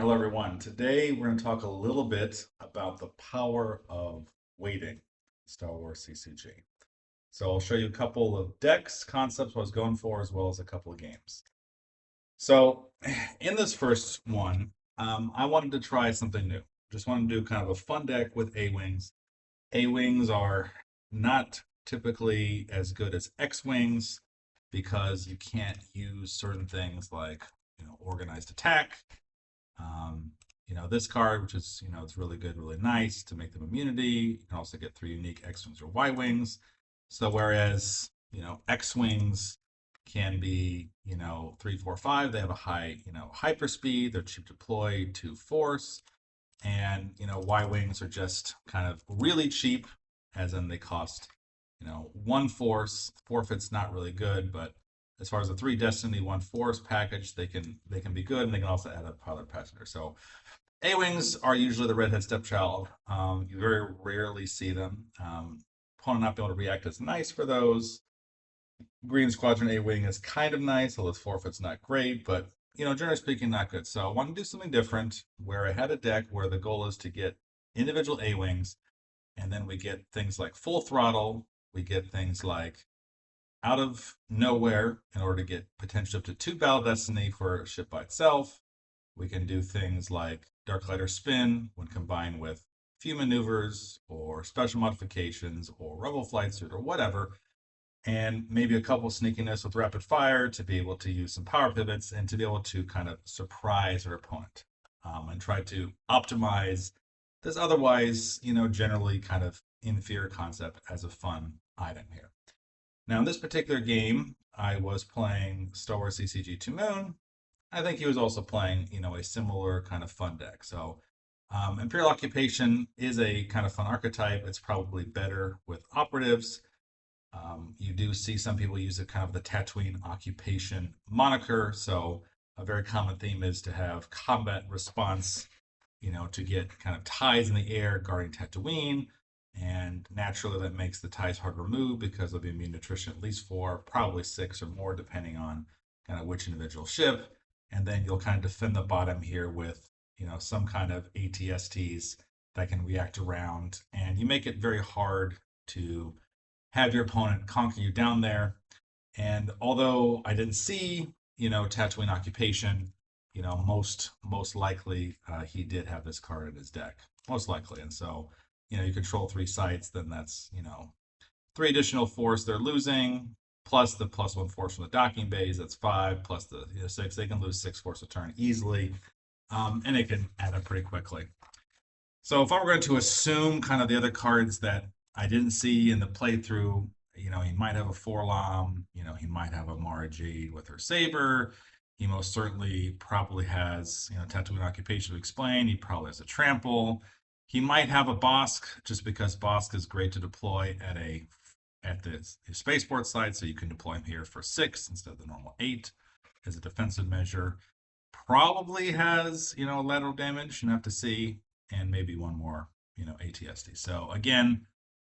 Hello, everyone. Today we're going to talk a little bit about the power of waiting, Star Wars CCG. So I'll show you a couple of decks, concepts I was going for, as well as a couple of games. So in this first one, I wanted to try something new. Just wanted to do kind of a fun deck with A-Wings. A-Wings are not typically as good as X-Wings because you can't use certain things like, organized attack. Um, this card, which is, it's really good, really nice to make them immunity. You can also get 3 unique X-Wings or Y-Wings. So whereas, X-Wings can be, 3, 4, 5, they have a high, hyperspeed, they're cheap to deploy, 2 force. And, Y-Wings are just kind of really cheap, as in they cost, 1 force. Forfeit's not really good, but as far as the 3 destiny, 1 force package, they can be good, and they can also add a pilot passenger. So A-Wings are usually the redhead stepchild. You very rarely see them. Opponent not being able to react is nice for those. Green Squadron A-Wing is kind of nice, although its forfeit's not great, but generally speaking, not good. So I want to do something different where I had a deck where the goal is to get individual A-Wings, and then we get things like full throttle, we get things like out of nowhere in order to get potential up to 2 Battle Destiny for a ship by itself. We can do things like Dark Lighter Spin when combined with few maneuvers or special modifications or Rebel Flight Suit or whatever, and maybe a couple sneakiness with Rapid Fire to be able to use some power pivots and to be able to kind of surprise our opponent and try to optimize this otherwise, generally kind of inferior concept as a fun item here. Now, in this particular game, I was playing Star Wars CCG 2 Moon. I think he was also playing, a similar kind of fun deck. So, Imperial Occupation is a kind of fun archetype. It's probably better with operatives. You do see some people use it kind of the Tatooine Occupation moniker. So, a very common theme is to have combat response, to get kind of ties in the air guarding Tatooine. And naturally, that makes the ties hard to remove because they'll be immune to attrition at least 4, probably 6 or more, depending on kind of which individual ship. And then you'll kind of defend the bottom here with, some kind of ATSTs that can react around. And you make it very hard to have your opponent conquer you down there. And although I didn't see, Tatooine Occupation, most likely he did have this card in his deck, most likely. And so, you control 3 sites, then that's, 3 additional force they're losing, plus the +1 force from the docking bays, that's 5, plus the 6. They can lose 6 force a turn easily, and it can add up pretty quickly. So if I were going to assume kind of the other cards that I didn't see in the playthrough, he might have a Forlom, he might have a Mara Jade with her saber. He most certainly probably has, Tatooine Occupation to explain. He probably has a Trample. He might have a Bosk, just because Bosk is great to deploy at the spaceport side, so you can deploy him here for 6 instead of the normal 8 as a defensive measure. Probably has, lateral damage, you have to see, and maybe one more, ATSD. So again,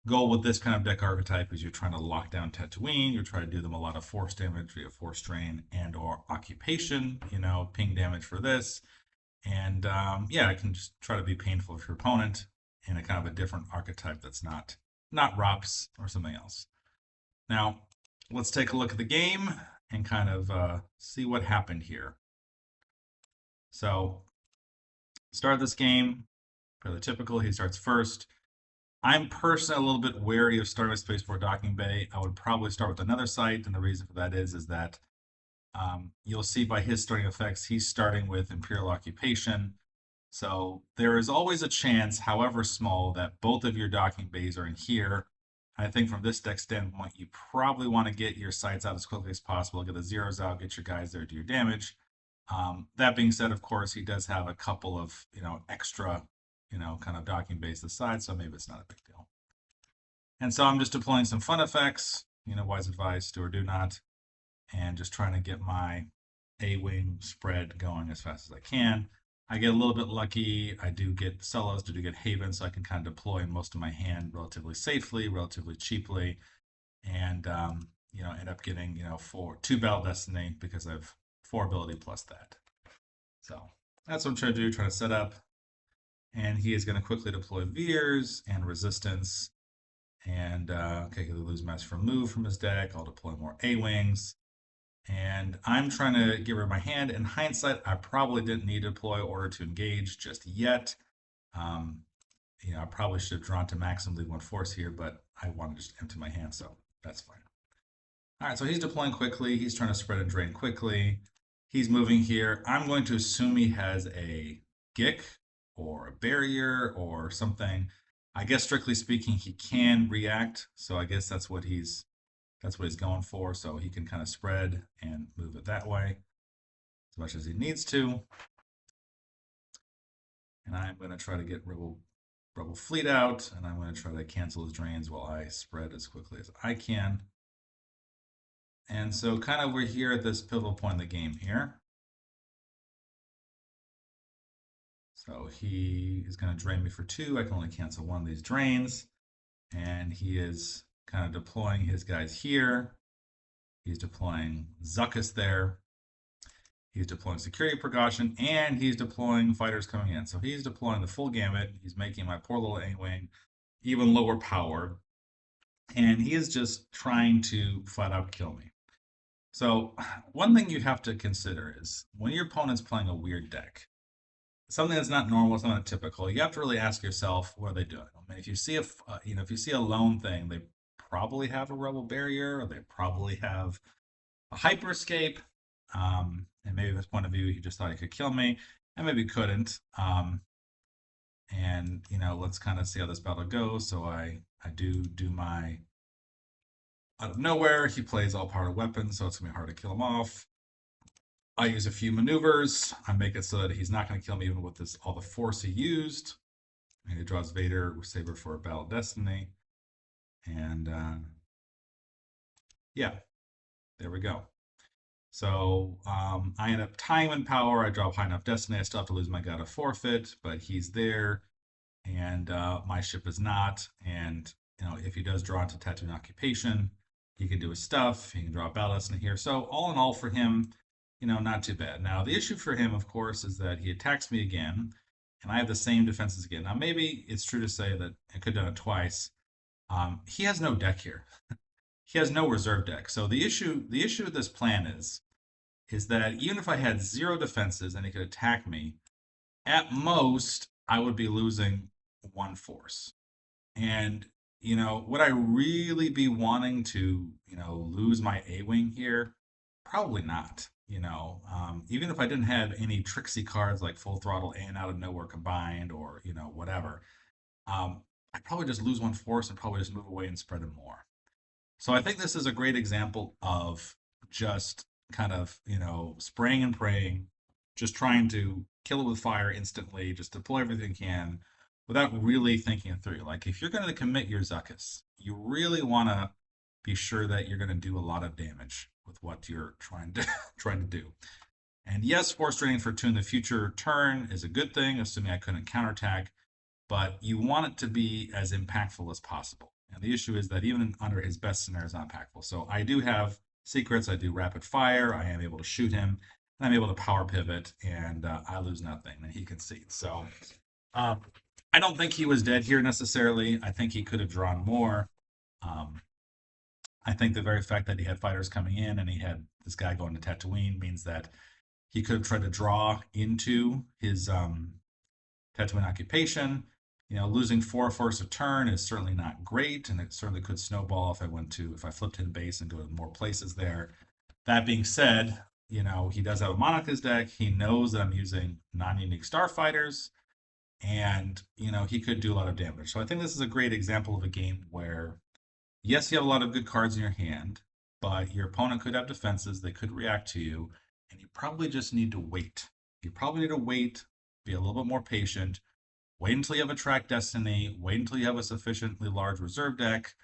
goal with this kind of deck archetype is you're trying to lock down Tatooine. You're trying to do them a lot of force damage via force drain and or occupation, ping damage for this. And yeah, it can just try to be painful for your opponent in a kind of a different archetype that's not ROPS or something else. Now, let's take a look at the game and kind of see what happened here. So, start this game, fairly typical. He starts first. I'm personally a little bit wary of starting with Spaceport Docking Bay. I would probably start with another site, and the reason for that is that you'll see by his starting effects, he's starting with Imperial Occupation. So there is always a chance, however small, that both of your docking bays are in here. I think from this deck standpoint, you probably want to get your sites out as quickly as possible, get the zeros out, get your guys there, do your damage. That being said, of course, he does have a couple of, extra, kind of docking bays aside, so maybe it's not a big deal. And so I'm just deploying some fun effects, wise advice, do or do not, and just trying to get my A-wing spread going as fast as I can. I get a little bit lucky. I do get solos, do get Haven, so I can kind of deploy most of my hand relatively safely, relatively cheaply, and end up getting 2 Battle Destiny because I have 4 ability plus that. So That's what I'm trying to do, trying to set up. And he is going to quickly deploy Veers and Resistance. And okay, he'll lose Master from Move from his deck. I'll deploy more A-Wings. And I'm trying to get rid of my hand. In hindsight, I probably didn't need to deploy Order to Engage just yet. Um, I probably should have drawn to maximum leave one force here, but I wanted to just empty my hand, so that's fine. All right, so he's deploying quickly. He's trying to spread and drain quickly. He's moving here. I'm going to assume he has a Gick or a barrier or something. I guess strictly speaking, he can react, so I guess that's what he's going for. So he can kind of spread and move it that way as much as he needs to. And I'm going to try to get Rebel Fleet out, and I'm going to try to cancel his drains while I spread as quickly as I can. And so kind of we're here at this pivotal point in the game here. So he is going to drain me for 2. I can only cancel one of these drains. And he is kind of deploying his guys here. He's deploying Zuckuss there. He's deploying security precaution, and he's deploying fighters coming in. So he's deploying the full gamut. He's making my poor little A-Wing even lower power. And he is just trying to flat out kill me. So one thing you have to consider is when your opponent's playing a weird deck, something that's not normal, something not typical, you have to really ask yourself, what are they doing? I mean, if you see if you see a lone thing, they probably have a rebel barrier, or they probably have a hyper escape. And maybe from his point of view, he just thought he could kill me, and maybe couldn't. And let's kind of see how this battle goes. So I do my out of nowhere. He plays all powered weapons, so it's gonna be hard to kill him off. I use a few maneuvers. I make it so that he's not going to kill me even with all the force he used. And he draws Vader, Saber for a Battle of Destiny. And yeah, there we go. So I end up tying him in power. I drop high enough Destiny. I still have to lose my God of Forfeit, but he's there. And my ship is not. And if he does draw into Tatooine Occupation, he can do his stuff. He can draw a Battle Destiny here. So all in all for him, not too bad. Now, the issue for him, of course, is that he attacks me again, and I have the same defenses again. Now, maybe it's true to say that I could have done it twice. He has no deck here. He has no reserve deck. So the issue with this plan is that even if I had 0 defenses and he could attack me, at most, I would be losing 1 force. And, would I really be wanting to, lose my A-Wing here? Probably not. Even if I didn't have any tricksy cards like Full Throttle and Out of Nowhere combined, or whatever, I'd probably just lose 1 force and probably just move away and spread them more. So I think this is a great example of just kind of spraying and praying, just trying to kill it with fire instantly, just deploy everything you can without really thinking it through. Like if you're going to commit your Zuckuss, you really want to be sure that you're going to do a lot of damage with what you're trying to do. And yes, force draining for 2 in the future turn is a good thing, assuming I couldn't counterattack, but you want it to be as impactful as possible. And the issue is that even under his best scenario, it's not impactful. So I do have secrets. I do rapid fire. I am able to shoot him, and I'm able to power pivot, and I lose nothing, and he concedes. So I don't think he was dead here necessarily. I think he could have drawn more. I think the very fact that he had fighters coming in and he had this guy going to Tatooine means that he could have tried to draw into his Tatooine occupation. Losing 4 force a turn is certainly not great, and it certainly could snowball if I flipped his base and go to more places there. That being said, he does have a Monarch's deck. He knows that I'm using non-unique starfighters, and he could do a lot of damage. So I think this is a great example of a game where, yes, you have a lot of good cards in your hand, but your opponent could have defenses. They could react to you, and you probably just need to wait. You probably need to wait, be a little bit more patient, wait until you have a track destiny, wait until you have a sufficiently large reserve deck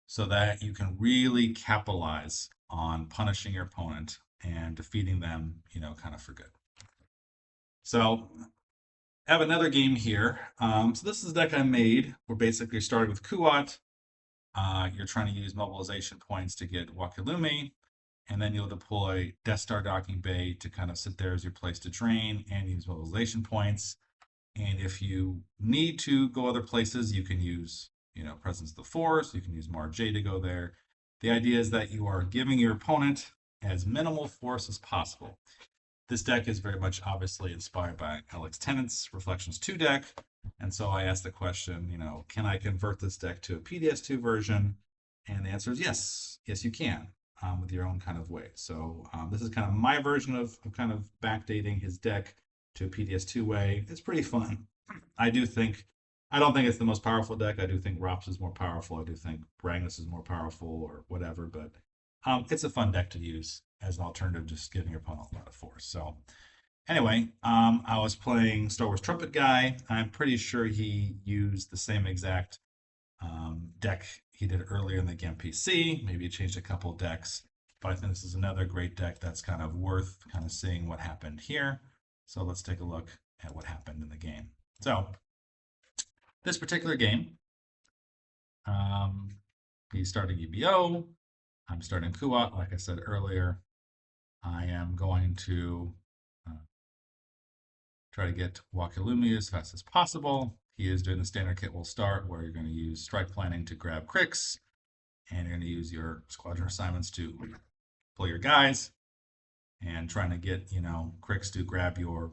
so that you can really capitalize on punishing your opponent and defeating them, kind of for good. So I have another game here. So this is a deck I made. We're basically starting with Kuat. You're trying to use mobilization points to get Wakilumi. and then you'll deploy Death Star docking bay to kind of sit there as your place to drain and use mobilization points. And if you need to go other places, you can use, Presence of the Force. You can use Mara J to go there. The idea is that you are giving your opponent as minimal force as possible. This deck is very much obviously inspired by Alex Tennant's Reflections 2 deck. And so I asked the question, can I convert this deck to a PDS2 version? And the answer is yes. Yes, you can, with your own kind of way. So this is kind of my version of kind of backdating his deck to a PDS2 way. It's pretty fun. I don't think it's the most powerful deck. I do think Rops is more powerful. I do think Bragnus is more powerful or whatever, but it's a fun deck to use as an alternative, just giving your opponent a lot of force. So anyway, I was playing Star Wars Trumpet Guy. I'm pretty sure he used the same exact deck he did earlier in the game PC. Maybe he changed a couple of decks, but I think this is another great deck that's kind of worth kind of seeing what happened here. So let's take a look at what happened in the game. So this particular game, he's starting EBO. I'm starting Kuat, like I said earlier. I am going to try to get Wakilumi as fast as possible. He is doing the standard kit will start, where you're going to use strike planning to grab cricks, and you're going to use your squadron assignments to pull your guys, and trying to get, cricks to grab your,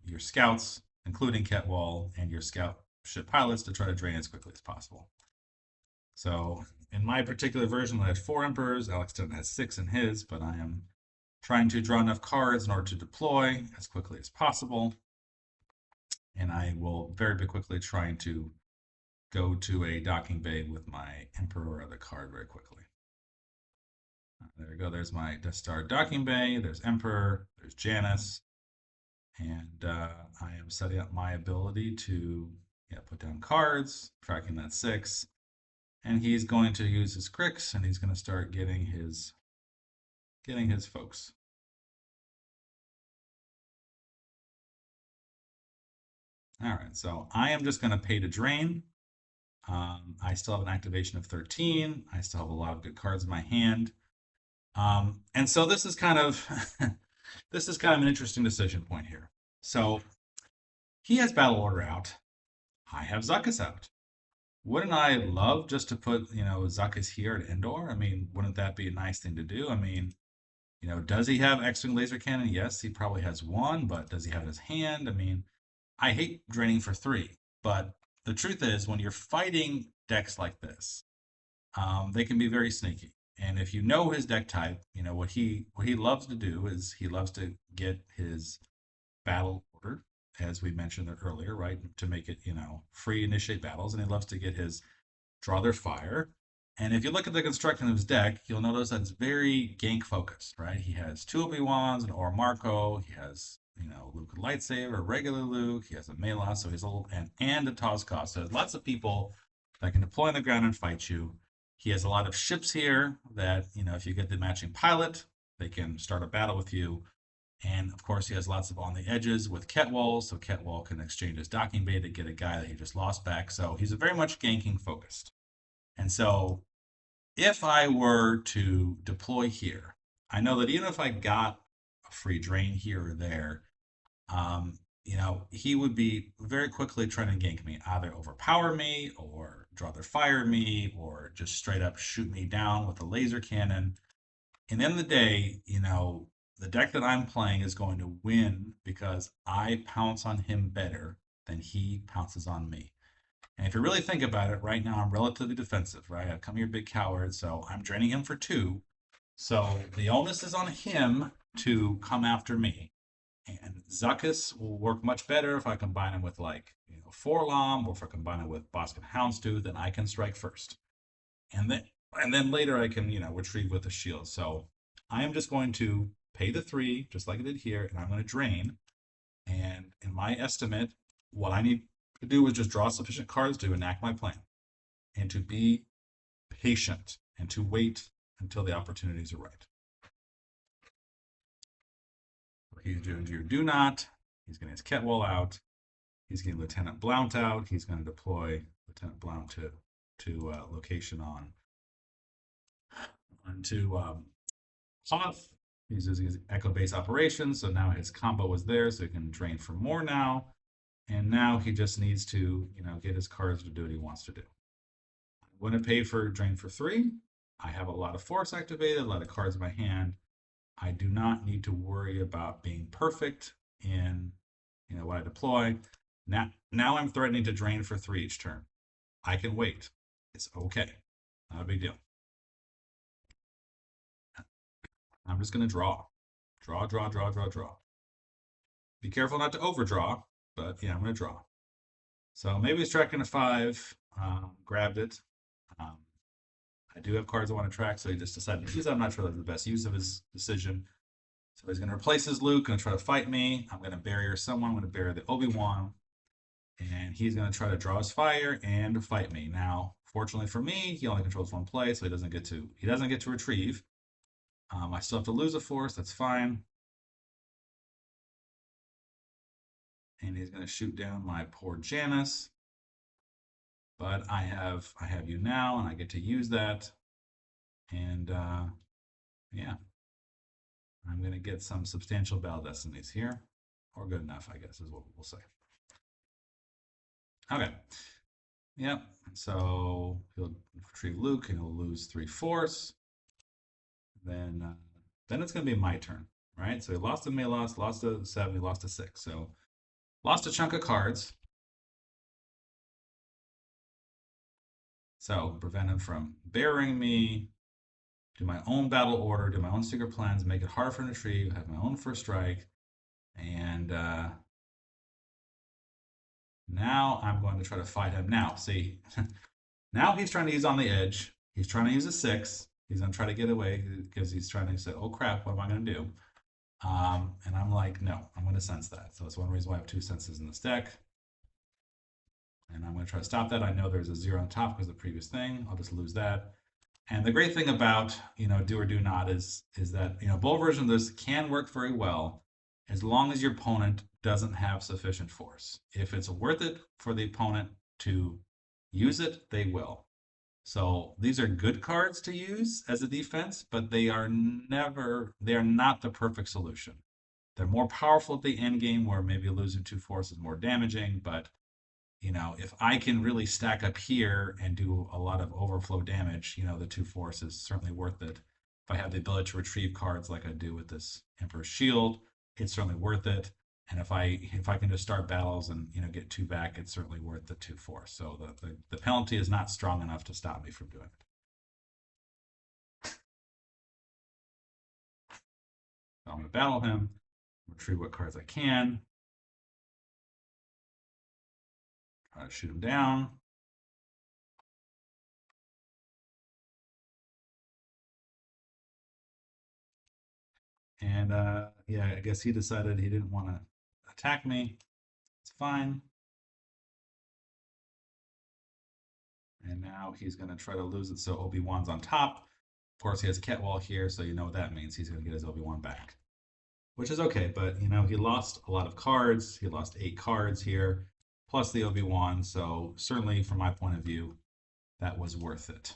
your scouts, including Ketwall, and your scout ship pilots to try to drain as quickly as possible. So in my particular version, I had 4 Emperors. Alex Tennant has 6 in his, but I am trying to draw enough cards in order to deploy as quickly as possible. And I will very quickly trying to go to a docking bay with my Emperor or other card very quickly. There we go. There's my Death Star docking bay. There's Emperor. There's Janus. And I am setting up my ability to put down cards, tracking that 6. And he's going to use his cricks, and he's going to start getting his folks. All right, so I am just going to pay to drain. I still have an activation of 13. I still have a lot of good cards in my hand. And so this is kind of an interesting decision point here. So he has Battle Order out. I have Zuckuss out. Wouldn't I love just to put, Zuckuss here at Endor? I mean, wouldn't that be a nice thing to do? I mean, does he have X-Wing laser cannon? Yes, he probably has 1, but does he have his hand? I mean, I hate draining for 3, but the truth is, when you're fighting decks like this, they can be very sneaky. And if you know his deck type, what he loves to do is he loves to get his battle order, as we mentioned earlier, right, to make it, free initiate battles, and he loves to get his draw their fire. And if you look at the construction of his deck, you'll notice that it's very gank focused, right? He has 2 Obi-Wans, an Ora Marco, he has, Luke with lightsaber, regular Luke, he has a Mela, so he's a little, and a Tozkos. So there's lots of people that can deploy on the ground and fight you. He has a lot of ships here that, if you get the matching pilot, they can start a battle with you. And of course, he has lots of on the edges with Ketwall, so Ketwall can exchange his docking bay to get a guy that he just lost back. So he's a very much ganking focused. And so if I were to deploy here, I know that even if I got a free drain here or there, he would be very quickly trying to gank me, either overpower me or draw their fire me or just straight up shoot me down with a laser cannon. And at the end of the day, the deck that I'm playing is going to win because I pounce on him better than he pounces on me. And if you really think about it, right now I'm relatively defensive, right? I come here big coward, so I'm draining him for 2. So the onus is on him to come after me. And Zuckuss will work much better if I combine him with 4-Lom, or if I combine it with Boskin Houndstooth, then I can strike first. And then later I can, retrieve with a shield. So I am just going to pay the 3, just like I did here, and I'm going to drain. And in my estimate, what I need to do is just draw sufficient cards to enact my plan, and to be patient, and to wait until the opportunities are right. He's doing your do not. He's getting his Ketwall out. He's getting Lieutenant Blount out. He's going to deploy Lieutenant Blount to location on to Hoth. He's using his echo base operations, so now his combo was there, so he can drain for more now. And now he just needs to, get his cards to do what he wants to do. When I pay for drain for 3, I have a lot of force activated, a lot of cards in my hand. I do not need to worry about being perfect in, what I deploy. Now I'm threatening to drain for 3 each turn. I can wait. It's okay. Not a big deal. I'm just going to draw. Draw. Be careful not to overdraw, but yeah, I'm going to draw. So maybe he's tracking a 5, grabbed it. I do have cards I want to track, so he just decided to use it. I'm not sure that's the best use of his decision. So he's going to replace his Luke, going to try to fight me. I'm going to barrier someone. I'm going to barrier the Obi-Wan. And he's going to try to draw his fire and fight me. Now, fortunately for me, he only controls 1 play, so he doesn't get to retrieve. I still have to lose a force. That's fine. And he's going to shoot down my poor Janice. But I have you now, and I get to use that. And yeah, I'm going to get some substantial battle destinies here, or good enough, I guess, is what we'll say. Okay. Yep. So he'll retrieve Luke, and he'll lose 3 force. Then it's going to be my turn, right? So he lost to Melos, lost to 7, he lost to 6. So lost a chunk of cards. So prevent him from burying me, do my own battle order, do my own secret plans, make it hard for him to retrieve, have my own first strike. And now I'm going to try to fight him. Now, see, now he's trying to use on the edge. He's trying to use a 6. He's going to try to get away because he's trying to say, oh crap, what am I going to do? And I'm like, no, I'm going to sense that. So that's one reason why I have 2 senses in this deck. And I'm going to try to stop that. I know there's a 0 on top because of the previous thing. I'll just lose that. And the great thing about, do or do not is that, both versions of this can work very well as long as your opponent doesn't have sufficient force. If it's worth it for the opponent to use it, they will. So these are good cards to use as a defense, but they are not the perfect solution. They're more powerful at the end game where maybe losing 2 force is more damaging, but if I can really stack up here and do a lot of overflow damage, the 2 force is certainly worth it. If I have the ability to retrieve cards like I do with this Emperor's Shield, it's certainly worth it. And if I can just start battles and get 2 back, it's certainly worth the 2 force. So the penalty is not strong enough to stop me from doing it. So I'm going to battle him, retrieve what cards I can. Try to shoot him down. And yeah, I guess he decided he didn't want to attack me. It's fine. And now he's going to try to lose it, so Obi-Wan's on top. Of course, he has Ketwall here, so you know what that means. He's going to get his Obi-Wan back, which is okay. But, he lost a lot of cards. He lost 8 cards here, plus the Obi-Wan. So certainly, from my point of view, that was worth it.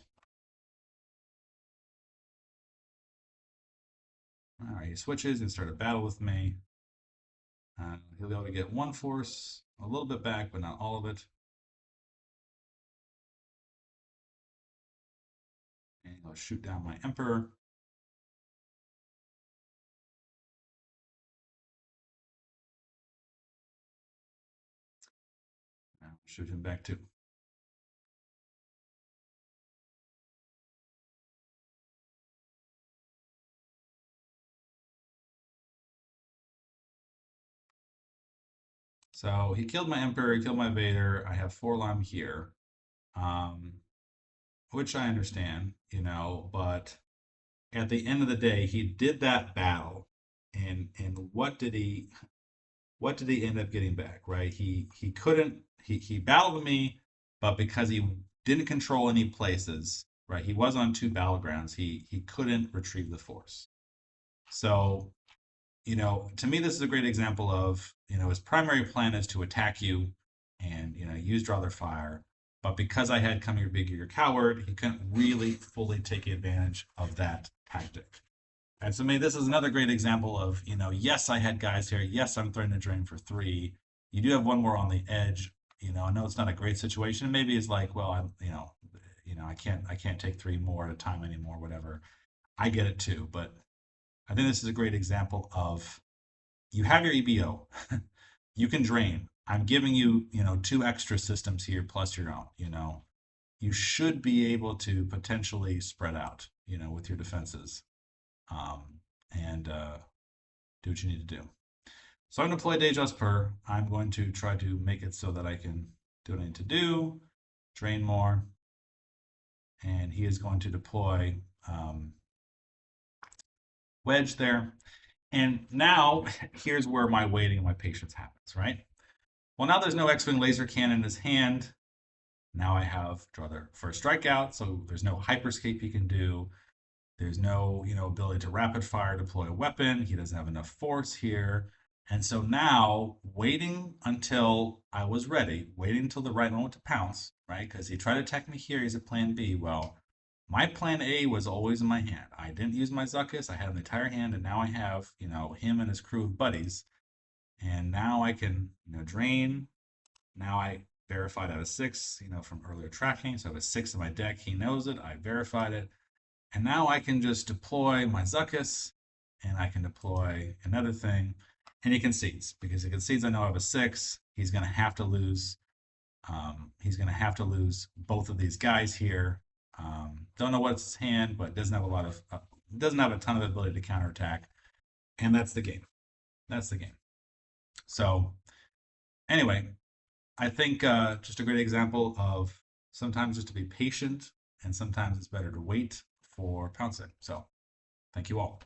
All right, he switches and start a battle with me. He'll be able to get 1 force, a little bit back, but not all of it. And he'll shoot down my Emperor. Now shoot him back too. So he killed my Emperor, he killed my Vader. I have 4 Lime here, which I understand, but at the end of the day, he did that battle, and what did he end up getting back? Right? He battled me, but because he didn't control any places, right? He was on 2 battlegrounds. He couldn't retrieve the force. So to me, this is a great example of, his primary plan is to attack you and, use draw their fire. But because I had come here big, you're a coward, he couldn't really fully take advantage of that tactic. And so maybe this is another great example of, yes, I had guys here. Yes, I'm threatening to drain for 3. You do have one more on the edge. I know it's not a great situation. Maybe it's like, well, I can't take 3 more at a time anymore, whatever. I get it too, but I think this is a great example of you have your EBO. You can drain. I'm giving you, 2 extra systems here plus your own. You should be able to potentially spread out, with your defenses, and do what you need to do. So I'm going to play Dejas Per. I'm going to try to make it so that I can do what I need to do, drain more, and he is going to deploy Wedge there. And now here's where my waiting and my patience happens, right? Well, now there's no X-Wing laser cannon in his hand. Now I have draw the first strikeout, so there's no hyperscape he can do. There's no, ability to rapid fire deploy a weapon. He doesn't have enough force here. And so now, waiting until I was ready, waiting until the right moment to pounce, right? Because he tried to attack me here, he's at plan B. Well, my plan A was always in my hand. I didn't use my Zuckuss. I had an entire hand, and now I have, him and his crew of buddies. And now I can, drain. Now I verified out of 6, from earlier tracking. So I have a 6 in my deck. He knows it. I verified it. And now I can just deploy my Zuckuss, and I can deploy another thing, and he concedes. Because he concedes, I know I have a 6. He's going to have to lose. He's going to have to lose both of these guys here. Don't know what's his hand, but doesn't have a ton of ability to counterattack, and that's the game. That's the game. So anyway, I think just a great example of sometimes just to be patient, and sometimes it's better to wait for pouncing. So thank you all.